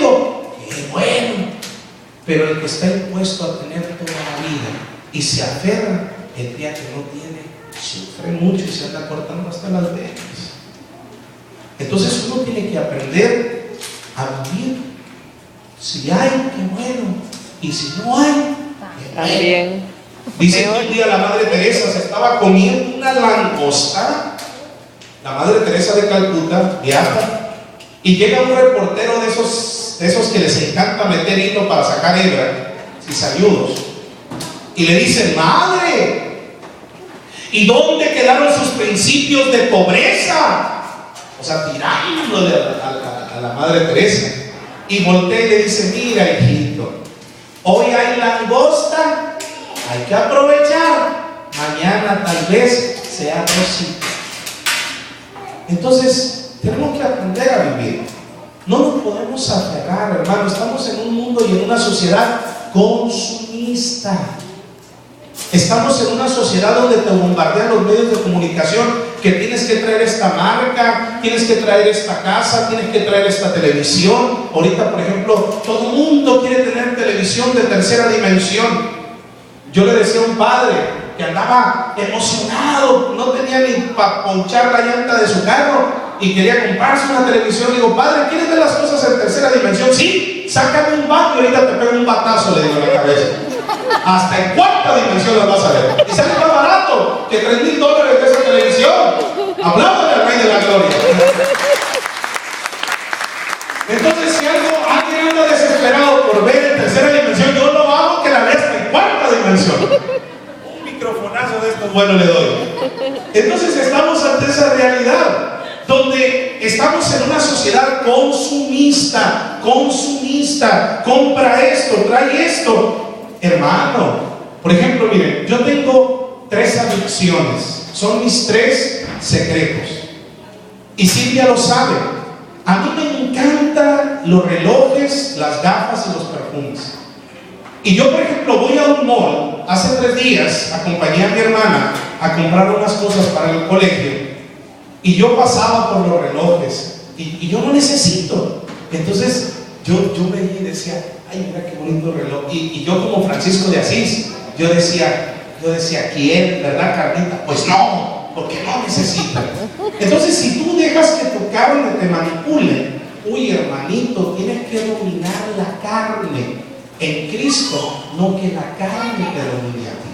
teniendo, qué bueno. Pero el que está impuesto a tener toda la vida y se aferra, el día que no tiene, sufre mucho y se anda cortando hasta las venas. Entonces uno tiene que aprender a vivir. Si hay, qué bueno. Y si no hay, qué También. Dice que un día la Madre Teresa se estaba comiendo una langosta. La Madre Teresa de Calcuta viaja y llega un reportero de esos que les encanta meter hilo para sacar hebra, cizañudos, y le dice: madre, ¿y dónde quedaron sus principios de pobreza? O sea, tirándole a la Madre Teresa. Y voltea y le dice: mira, hijito, hoy hay langosta, hay que aprovechar, mañana tal vez sea rosita. Entonces tenemos que aprender a vivir. No nos podemos aferrar, hermano. Estamos en un mundo y en una sociedad consumista. Estamos en una sociedad donde te bombardean los medios de comunicación, que tienes que traer esta marca, tienes que traer esta casa, tienes que traer esta televisión. Ahorita, por ejemplo, todo el mundo quiere tener televisión de tercera dimensión. Yo le decía a un padre que andaba emocionado, no tenía ni para ponchar la llanta de su carro y quería comprarse una televisión. Le digo: padre, ¿quieres ver las cosas en tercera dimensión? Sí, sácame un bate y ahorita te pego un batazo, le digo, en la cabeza. Hasta en cuarta dimensión las vas a ver. Y sale más barato que $3,000 de esa televisión. Apláudale al Rey de la Gloria. Entonces, si alguien anda desesperado por ver en tercera dimensión, yo lo hago que la vea hasta en cuarta dimensión. Un microfonazo de estos bueno le doy. Entonces estamos ante esa realidad, donde estamos en una sociedad consumista. Compra esto, trae esto. Hermano, por ejemplo, miren, yo tengo 3 adicciones. Son mis 3 secretos. Y Silvia lo sabe. A mí me encantan los relojes, las gafas y los perfumes. Y yo, por ejemplo, voy a un mall. Hace 3 días acompañé a mi hermana a comprar unas cosas para el colegio. Y yo pasaba por los relojes. Y yo no necesito. Entonces yo veía y decía: ay, mira qué bonito reloj. Y yo, como Francisco de Asís, yo decía, ¿quién? ¿Verdad, Carlita? Pues no, porque no necesito. Entonces, si tú dejas que tu carne te manipule, uy, hermanito, tienes que dominar la carne en Cristo, no que la carne te domine a ti.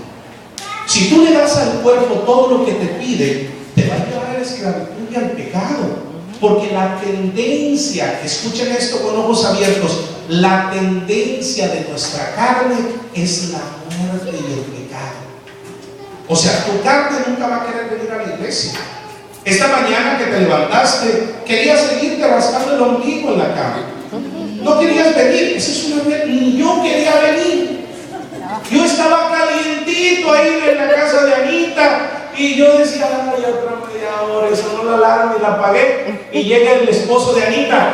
Si tú le das al cuerpo todo lo que te pide, te va a llevar a la esclavitud y al pecado. Porque la tendencia, escuchen esto con ojos abiertos, la tendencia de nuestra carne es la muerte y el pecado. O sea, tu carne nunca va a querer venir a la iglesia. Esta mañana que te levantaste, querías seguirte rascando el ombligo en la cama. No querías venir. Esa es una realidad. Ni yo quería venir. Yo estaba calientito ahí en la casa de Anita. Y yo decía: ay, otra media hora, y sonó la alarma y la apagué. Y llega el esposo de Anita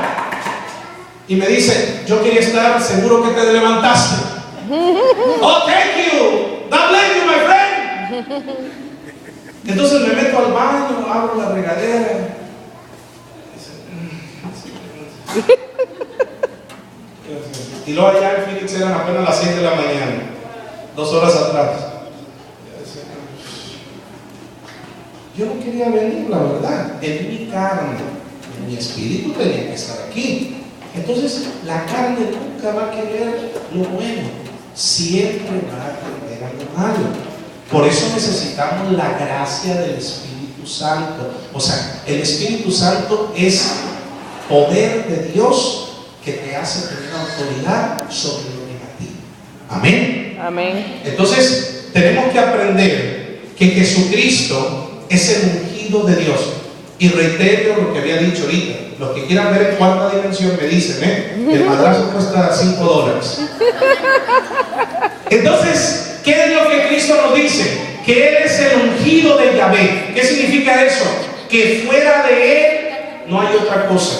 y me dice: yo quería estar seguro que te levantaste. Oh, thank you. God bless you, my friend. Entonces me meto al baño, abro la regadera. Y luego allá en Phoenix eran apenas las 6 de la mañana, 2 horas atrás. Yo no quería venir, la verdad. En mi carne, en mi espíritu tenía que estar aquí. Entonces, la carne nunca va a querer lo bueno, siempre va a querer algo malo. Por eso necesitamos la gracia del Espíritu Santo. O sea, el Espíritu Santo es poder de Dios que te hace tener autoridad sobre lo negativo. Amén. Amén. Entonces, tenemos que aprender que Jesucristo es el ungido de Dios. Y reitero lo que había dicho ahorita. Los que quieran ver en cuarta dimensión me dicen, el madrazo cuesta $5. Entonces, ¿qué es lo que Cristo nos dice? Que Él es el ungido de Yahvé. ¿Qué significa eso? Que fuera de Él no hay otra cosa.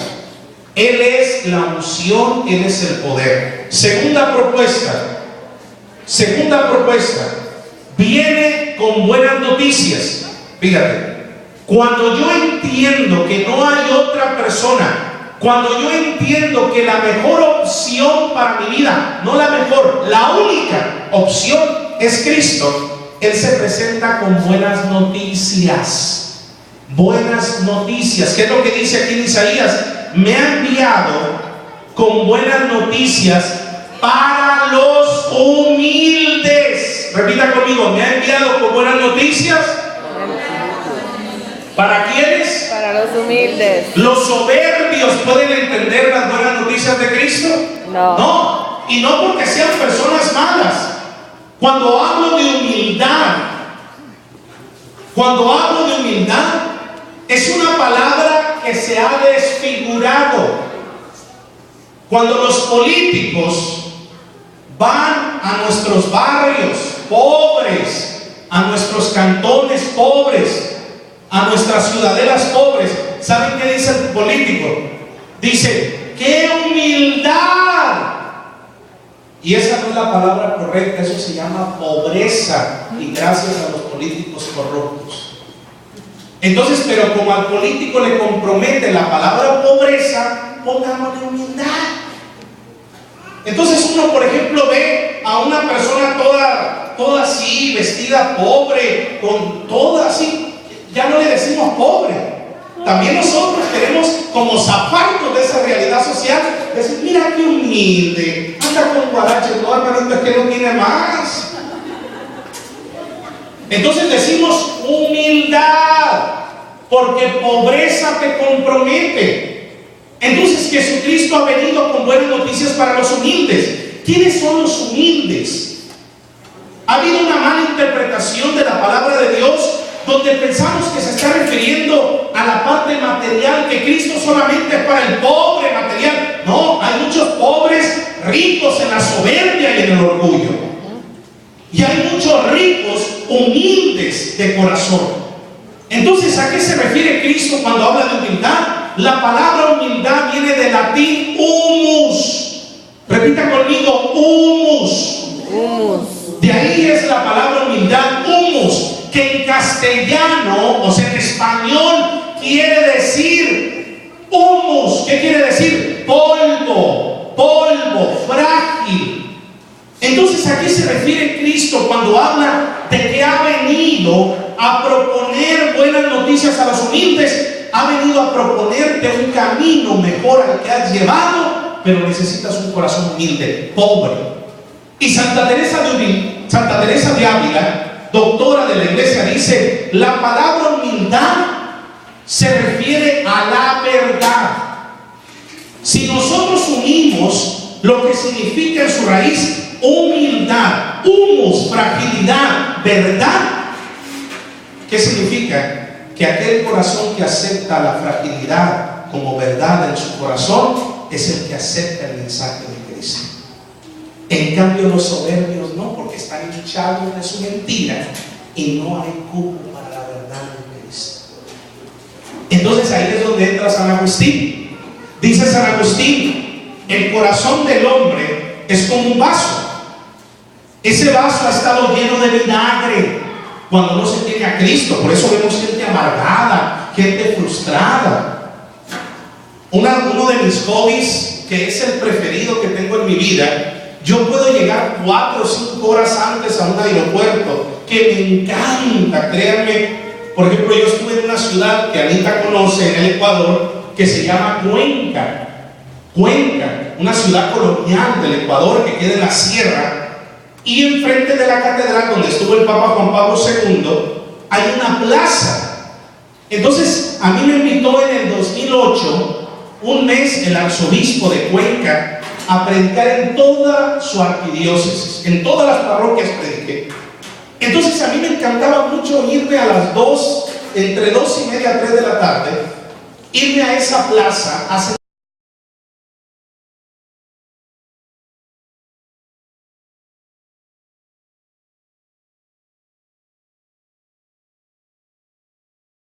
Él es la unción, Él es el poder. Segunda propuesta. Viene con buenas noticias. Fíjate. Cuando yo entiendo que no hay otra persona, cuando yo entiendo que la mejor opción opción para mi vida, no la mejor, la única opción es Cristo, Él se presenta con buenas noticias. Buenas noticias. ¿Qué es lo que dice aquí en Isaías? Me ha enviado con buenas noticias para los humildes. Repita conmigo, me ha enviado con buenas noticias. ¿Para quiénes? Para los humildes. ¿Los soberbios pueden entender las buenas noticias de Cristo? No. No, y no porque sean personas malas. Cuando hablo de humildad, es una palabra que se ha desfigurado. Cuando los políticos van a nuestros barrios pobres, a nuestros cantones pobres, a nuestras ciudadelas pobres, ¿saben qué dice el político? Dice, ¡qué humildad! Y esa no es la palabra correcta, eso se llama pobreza, y gracias a los políticos corruptos. Entonces, pero como al político le compromete la palabra pobreza, pongámosle humildad. Entonces uno, por ejemplo, ve a una persona toda así, vestida pobre, con toda así, ya no le decimos pobre. También nosotros queremos, como zafarnos de esa realidad social, decir, mira qué humilde, anda con guarache, no, hermanito, es que no tiene más. Entonces decimos humildad, porque pobreza te compromete. Entonces Jesucristo ha venido con buenas noticias para los humildes. ¿Quiénes son los humildes? Ha habido una mala interpretación de la palabra de Dios, donde pensamos que se está refiriendo a la parte material, que Cristo solamente es para el pobre material. No, hay muchos pobres ricos en la soberbia y en el orgullo. Y hay muchos ricos humildes de corazón. Entonces, ¿a qué se refiere Cristo cuando habla de humildad? La palabra humildad viene del latín humus. Repita conmigo, humus. Humus. De ahí es la palabra humildad, humus, que en castellano, o sea, en español, quiere decir humus. ¿Qué quiere decir? Polvo, frágil. Entonces, ¿a qué se refiere Cristo cuando habla de que ha venido a proponer buenas noticias a los humildes? Ha venido a proponerte un camino mejor al que has llevado, pero necesitas un corazón humilde, pobre. Y Santa Teresa de Ávila, doctora de la iglesia, dice, la palabra humildad se refiere a la verdad. Si nosotros unimos lo que significa en su raíz humildad, humus, fragilidad, verdad, ¿qué significa? Que aquel corazón que acepta la fragilidad como verdad en su corazón es el que acepta el mensaje de Cristo. En cambio los soberbios no, porque están hinchados de su mentira y no hay cupo para la verdad de Cristo. Entonces ahí es donde entra San Agustín. Dice San Agustín, el corazón del hombre es como un vaso. Ese vaso ha estado lleno de vinagre cuando no se tiene a Cristo. Por eso vemos gente amargada, gente frustrada. Uno de mis hobbies, que es el preferido que tengo en mi vida, yo puedo llegar 4 o 5 horas antes a un aeropuerto, que me encanta, créanme. Por ejemplo, yo estuve en una ciudad que Anita conoce en el Ecuador, que se llama Cuenca, una ciudad colonial del Ecuador que queda en la sierra. Y enfrente de la catedral donde estuvo el Papa Juan Pablo II hay una plaza. Entonces a mí me invitó en el 2008 un mes el arzobispo de Cuenca a predicar en toda su arquidiócesis, en todas las parroquias prediqué. Entonces a mí me encantaba mucho irme a las 2, entre 2:30 y 3 de la tarde, irme a esa plaza a